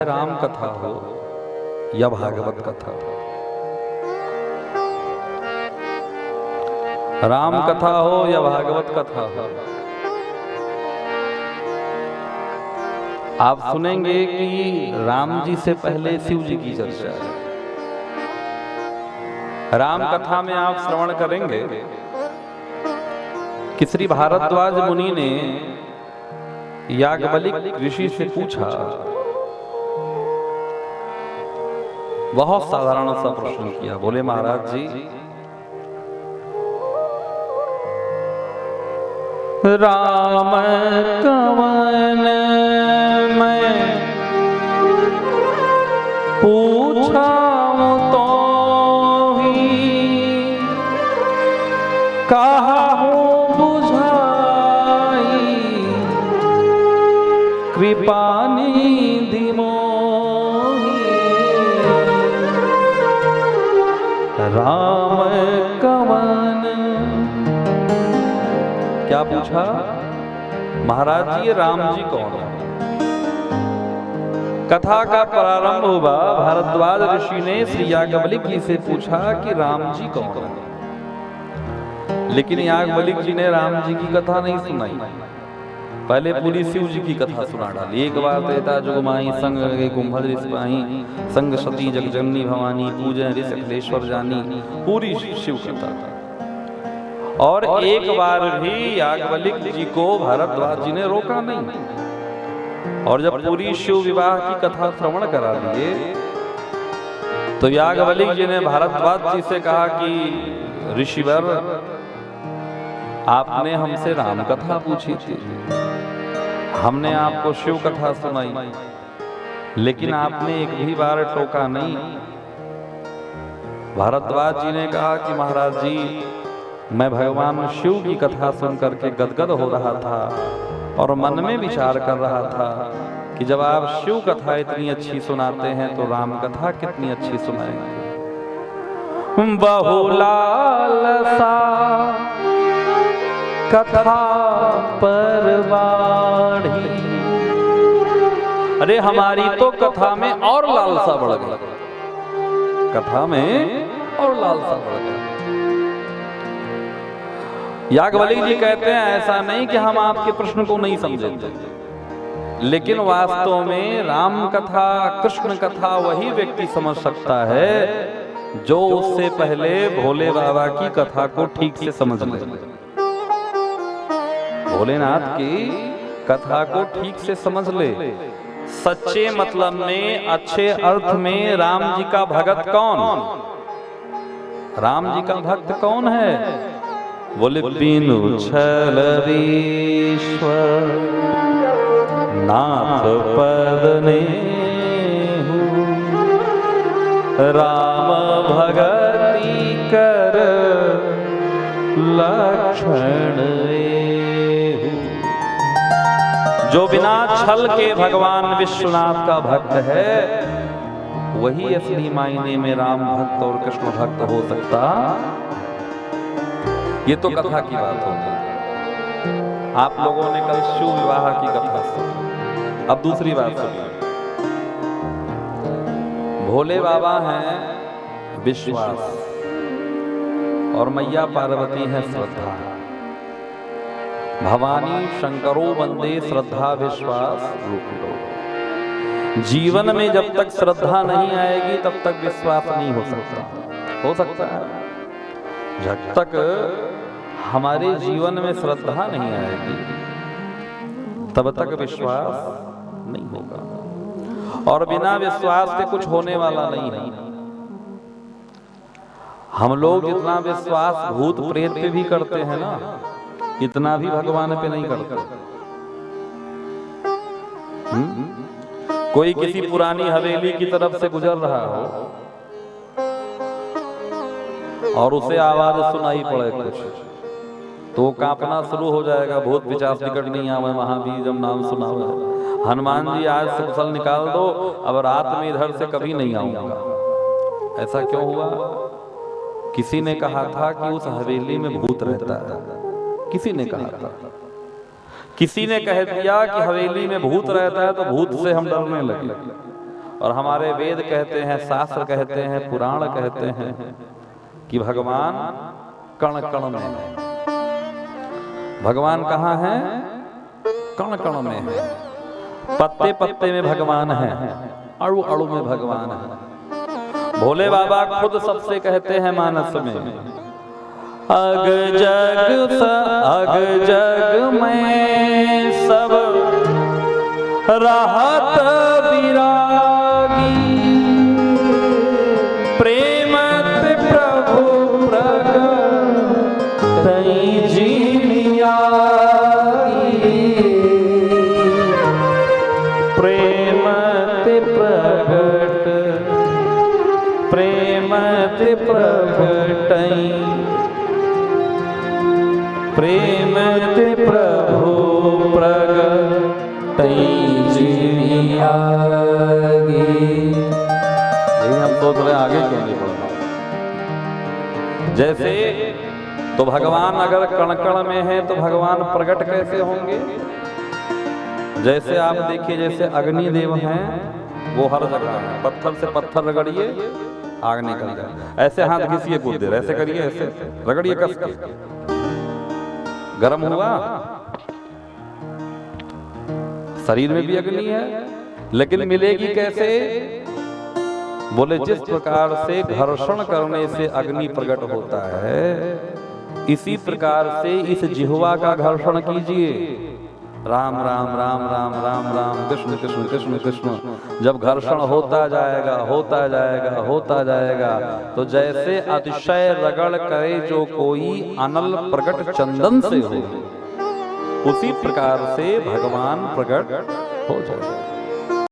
राम कथा हो या भागवत कथा, राम कथा हो या भागवत कथा हो, आप सुनेंगे कि राम जी से पहले शिव जी की चर्चा है। राम कथा में आप श्रवण करेंगे कि श्री भारद्वाज मुनि ने याज्ञवल्क्य ऋषि से पूछा, बहुत साधारण सा प्रश्न किया। बोले महाराज जी, राम कवन मैं पूछा तो ही कहा हूँ बुझाई, कृपा निधि मोहि राम कवन। क्या पूछा महाराज जी, ये राम जी कौन है? कथा का प्रारंभ हुआ, भारद्वाज ऋषि ने श्री याज्ञवल्क्य जी से पूछा कि राम जी कौन है। लेकिन याज्ञवल्क्य जी ने राम जी की कथा नहीं सुनाई, पहले पूरी शिव जी की कथा सुना डाली। एक बार त्रेता जुग माही संग कुंभल ऋषि संग सती जगजननी भवानी पूजन ऋषि अखिलेश्वर जानी, पूरी शिव कथा। और एक बार भी याज्ञवल्क्य जी को भारद्वाज जी ने रोका नहीं। और जब पूरी शिव विवाह की कथा श्रवण करा दिए तो याज्ञवल्क्य जी ने भारद्वाज जी से कहा कि ऋषिवर, आपने हमसे राम कथा पूछी थी, हमने आपको शिव कथा सुनाई, लेकिन आपने एक भी बार टोका नहीं। भारद्वाज जी ने कहा कि महाराज जी, मैं भगवान शिव की कथा सुन करके गदगद हो रहा था और मन में विचार कर रहा था कि जब आप शिव कथा इतनी अच्छी सुनाते हैं तो राम कथा कितनी अच्छी सुनाएंगे। बहुलालसा कथा पर बाढ़ी, अरे हमारी तो कथा में और लालसा बढ़ गई, कथा में और लालसा बढ़ गई। याज्ञवल्क्य जी कहते हैं, ऐसा नहीं कि हम आपके प्रश्न को नहीं समझे थे, लेकिन वास्तव में राम कथा कृष्ण कथा वही व्यक्ति समझ सकता है जो उससे पहले भोले बाबा की कथा को ठीक से समझ ले। भोलेनाथ की कथा को ठीक से समझ ले। सच्चे मतलब में, अच्छे अर्थ में राम जी का भगत कौन, राम जी का भक्त कौन है? बोले बिनु छल ईश्वर नाथ पद नेहु, राम भगति कर लक्षण एहु। जो बिना छल के भगवान विश्वनाथ का भक्त है, वही असली मायने में राम भक्त और कृष्ण भक्त हो सकता। ये तो कथा की बात होगी। आप लोगों ने कल शिव विवाह की कथा सुनी, अब दूसरी बात सुनिए। भोले बाबा हैं विश्वास और मैया पार्वती है श्रद्धा। भवानी शंकरो वंदे श्रद्धा विश्वास रूप लो। जीवन में जब तक श्रद्धा नहीं आएगी तब तक विश्वास नहीं हो सकता। हो सकता है जब तक हमारे जीवन में श्रद्धा नहीं आएगी तब तक विश्वास नहीं होगा, और बिना विश्वास के कुछ होने वाला नहीं है। हम लोग जितना विश्वास भूत प्रेत पे भी करते हैं ना, इतना भी भगवान पे नहीं करते। कोई किसी पुरानी हवेली की तरफ से गुजर रहा हो और उसे आवाज सुनाई पड़े कुछ, तो कांपना शुरू हो जाएगा। भूत पिशाच निकट नहीं आवे महावीर जब नाम सुना हुआ। हनुमान जी आज से कुशल निकाल दो, अब रात में इधर से कभी नहीं आऊंगा। ऐसा क्यों हुआ? किसी ने कहा था कि उस हवेली में भूत रहता है, किसी ने कहा था। किसी ने कह दिया कि हवेली में भूत रहता है तो भूत से हम डरने लगे। और हमारे वेद कहते हैं, शास्त्र कहते हैं, पुराण कहते हैं कि भगवान कण कण में है। भगवान कहाँ है? कण कण में है, पत्ते पत्ते में भगवान है, अणु अणु में भगवान है। भोले बाबा खुद सबसे कहते हैं मानस में, अग जग में सब राहत विरागी, प्रेम प्रभु प्रगट जीनिया, प्रेम प्रगट प्रेम प्रगट प्रेम प्रभु प्रगट जीनिया। हम सोच रहे आगे क्यों नहीं पढ़ना। जैसे तो भगवान अगर कण कण में है तो भगवान प्रकट कैसे होंगे? जैसे आप देखिए, जैसे अग्निदेव हैं वो हर जगह है, पत्थर से पत्थर रगड़िए आग निकल जाए, ऐसे हाथ घिसिए कूद दे, ऐसे करिए, ऐसे रगड़िए कस के, गर्म हुआ। शरीर में भी अग्नि है, लेकिन मिलेगी कैसे? बोले जिस प्रकार से घर्षण करने से अग्नि प्रकट होता है, इसी प्रकार से इस जिह्वा का घर्षण कीजिए, राम राम राम राम राम राम कृष्ण कृष्ण कृष्ण कृष्ण। जब घर्षण होता जाएगा होता जाएगा होता जाएगा, तो जैसे अतिशय रगड़ करे जो कोई अनल प्रकट चंदन से हो, उसी प्रकार से भगवान प्रकट हो जाएगा।